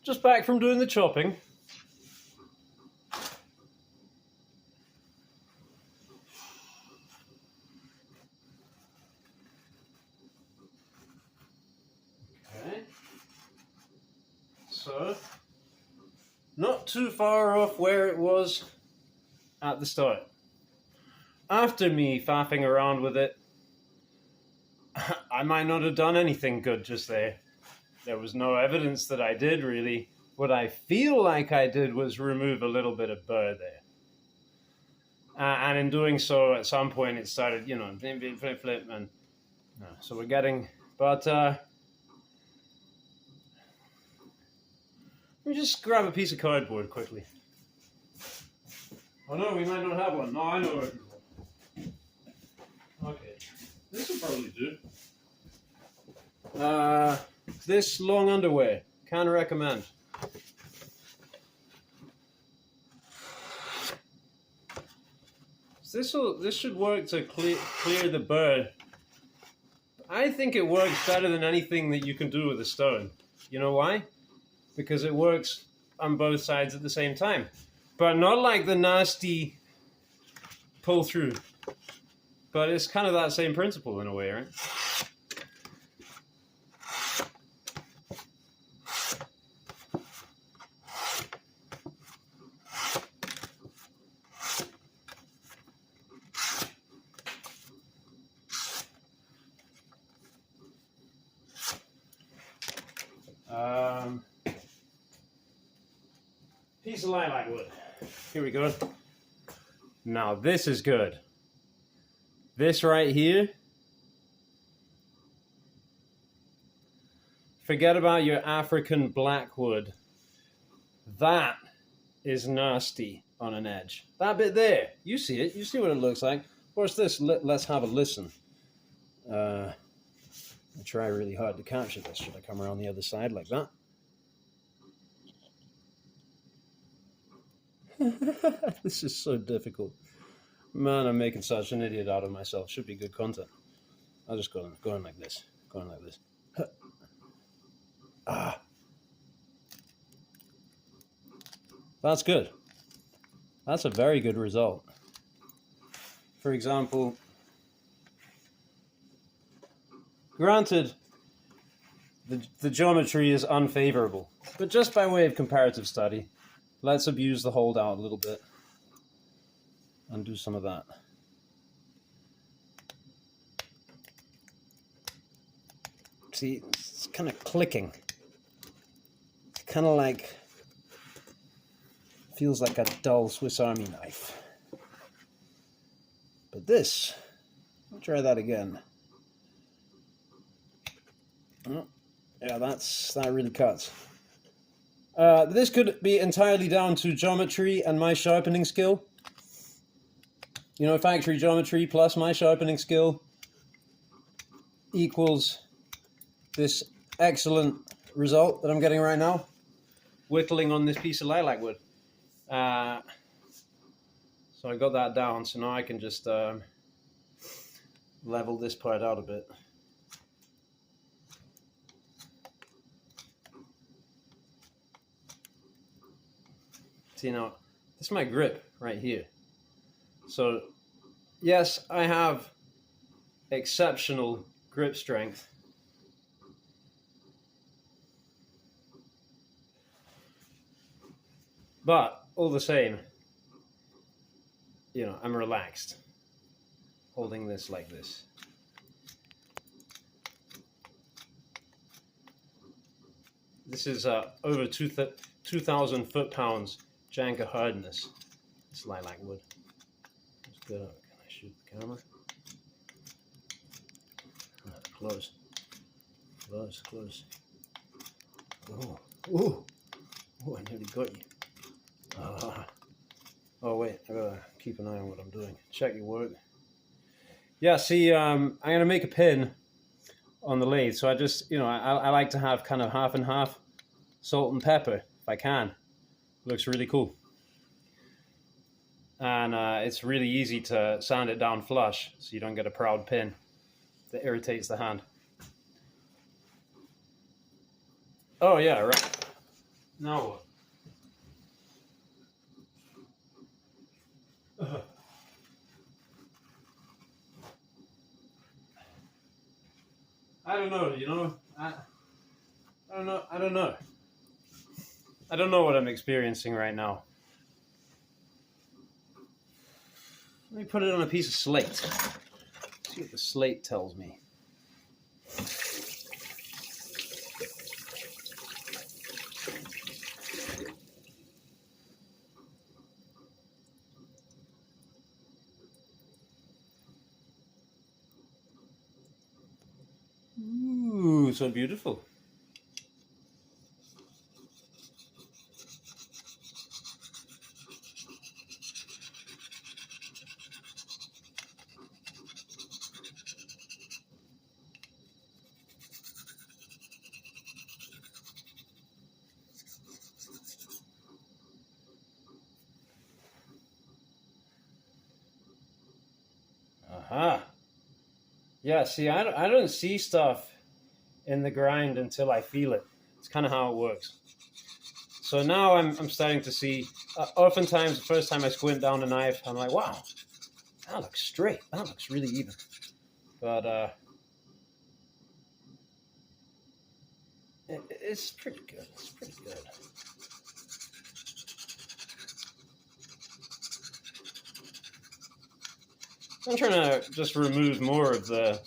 Just back from doing the chopping. Okay. So, not too far off where it was at the start. After me faffing around with it, I might not have done anything good just there. There was no evidence that I did, really. What I feel like I did was remove a little bit of burr there. And in doing so, at some point, it started, you know, flip, and so we're getting, but let me just grab a piece of cardboard quickly. Oh no, we might not have one. No, I know it. Okay, this will probably do. This long underwear, can recommend. This should work to clear the burr. I think it works better than anything that you can do with a stone. You know why? Because it works on both sides at the same time. But not like the nasty pull through. But it's kind of that same principle in a way, right? Piece of lilac wood. Here we go. Now this is good. This right here. Forget about your African blackwood. That is nasty on an edge. That bit there. You see it. You see what it looks like. What's this? Let's have a listen. I try really hard to capture this. Should I come around the other side like that? This is so difficult. Man, I'm making such an idiot out of myself. Should be good content. I'll just go in like this. Go in like this. Ah. That's good. That's a very good result. For example, granted, the geometry is unfavorable, but just by way of comparative study, let's abuse the hold out a little bit and do some of that. See, it's kind of clicking. It's kind of like, feels like a dull Swiss Army knife. But this, I'll try that again. Oh, yeah, that really cuts. This could be entirely down to geometry and my sharpening skill. You know, factory geometry plus my sharpening skill equals this excellent result that I'm getting right now, whittling on this piece of lilac wood. So I got that down, so now I can just level this part out a bit. See, now, this is my grip right here. So, yes, I have exceptional grip strength. But, all the same, you know, I'm relaxed, holding this like this. This is over 2,000 foot-pounds Janka hardness. This lilac wood. Let's go. Can I shoot the camera? Close. Close, close. Oh, oh, oh, I nearly got you. Oh, wait, I gotta keep an eye on what I'm doing. Check your work. Yeah, see, I'm gonna make a pin on the lathe. So I just, you know, I like to have kind of half and half salt and pepper if I can. Looks really cool. And it's really easy to sand it down flush so you don't get a proud pin that irritates the hand. Oh yeah, right. Now what? I don't know, you know? I don't know. I don't know. I don't know what I'm experiencing right now. Let me put it on a piece of slate. See what the slate tells me. Ooh, so beautiful. Aha. Yeah, see, I don't see stuff in the grind until I feel it. It's kind of how it works. So now I'm starting to see, oftentimes the first time I squint down a knife, I'm like, wow, that looks straight. That looks really even. But it's pretty good. It's pretty good. I'm trying to just remove more of the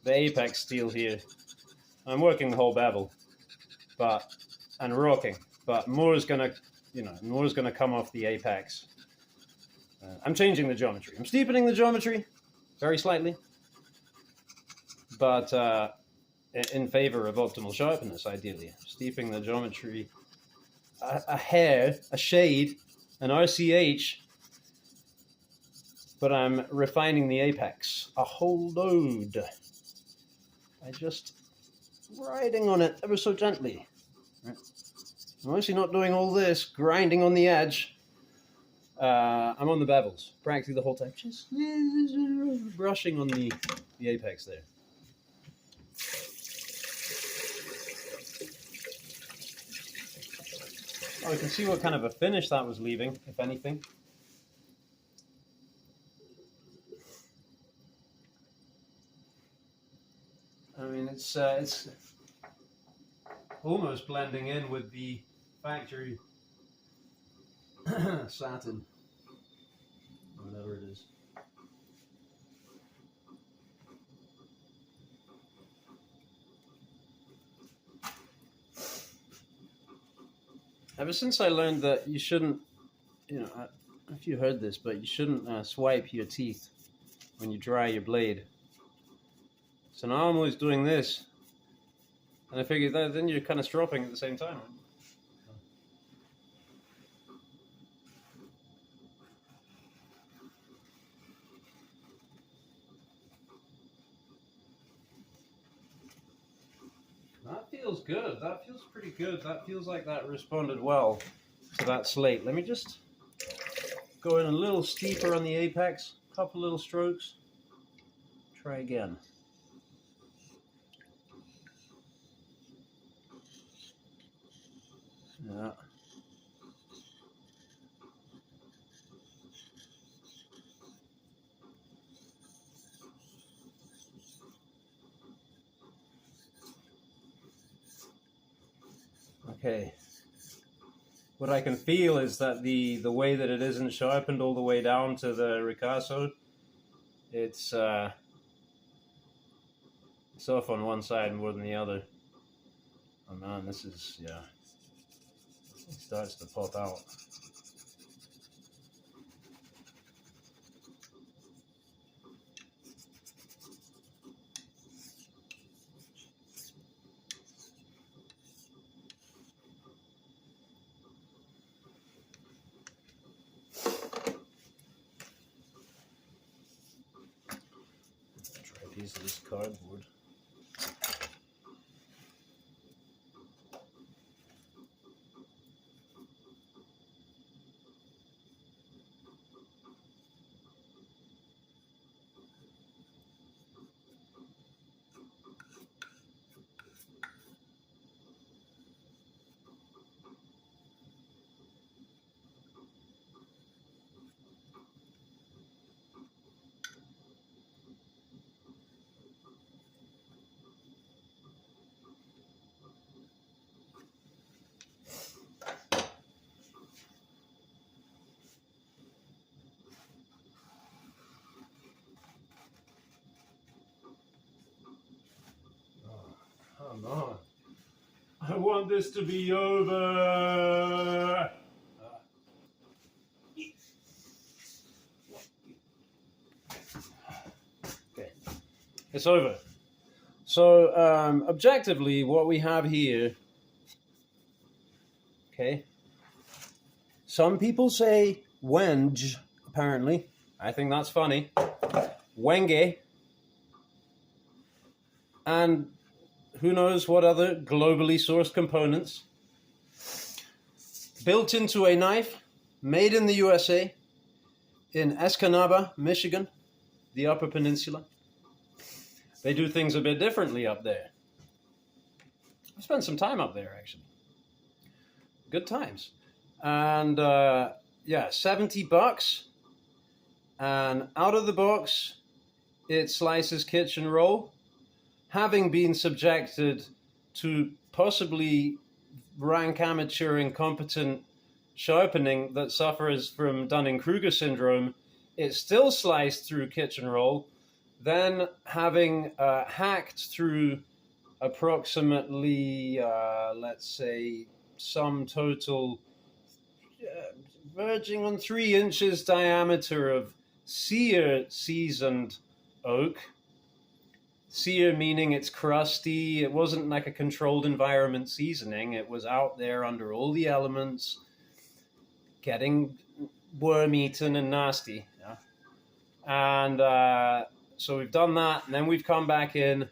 apex steel here. I'm working the whole bevel, and rocking, but more is gonna come off the apex. I'm changing the geometry. I'm steepening the geometry very slightly, but in favor of optimal sharpness, ideally. Steepening the geometry a hair, a shade, an RCH, but I'm refining the apex a whole load. I just riding on it ever so gently. I'm actually not doing all this grinding on the edge. I'm on the bevels practically the whole time, just brushing on the apex there. Oh, you can see what kind of a finish that was leaving, if anything. I mean, it's almost blending in with the factory satin, whatever it is. Ever since I learned that you shouldn't, I don't know if you heard this, but you shouldn't swipe your teeth when you dry your blade. So now I'm always doing this, and I figured that then you're kind of stropping at the same time. That feels good. That feels pretty good. That feels like that responded well to that slate. Let me just go in a little steeper on the apex, a couple little strokes. Try again. Yeah. Okay. What I can feel is that the way that it isn't sharpened all the way down to the ricasso, it's off on one side more than the other. Oh man, this is, yeah, it starts to pop out. Try a piece of this cardboard. Come on. I want this to be over. Okay. It's over. So, objectively, what we have here, okay, some people say wenge, apparently. I think that's funny. Wenge. And who knows what other globally sourced components. Built into a knife, made in the USA, in Escanaba, Michigan, the Upper Peninsula. They do things a bit differently up there. I spent some time up there, actually. Good times. And yeah, $70. And out of the box, it slices kitchen roll. Having been subjected to possibly rank amateur incompetent sharpening that suffers from Dunning-Kruger syndrome, it's still sliced through kitchen roll. Then having hacked through approximately, let's say, some total verging on 3 inches diameter of sear seasoned oak. Sear meaning it's crusty. It wasn't like a controlled environment seasoning. It was out there under all the elements, getting worm-eaten and nasty. Yeah? And so we've done that, and then we've come back in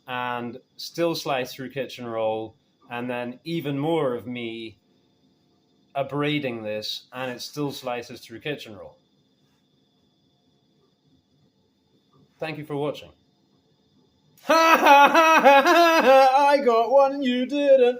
and still slice through kitchen roll, and then even more of me abrading this, and it still slices through kitchen roll. Thank you for watching. Ha ha ha ha ha! I got one, you didn't.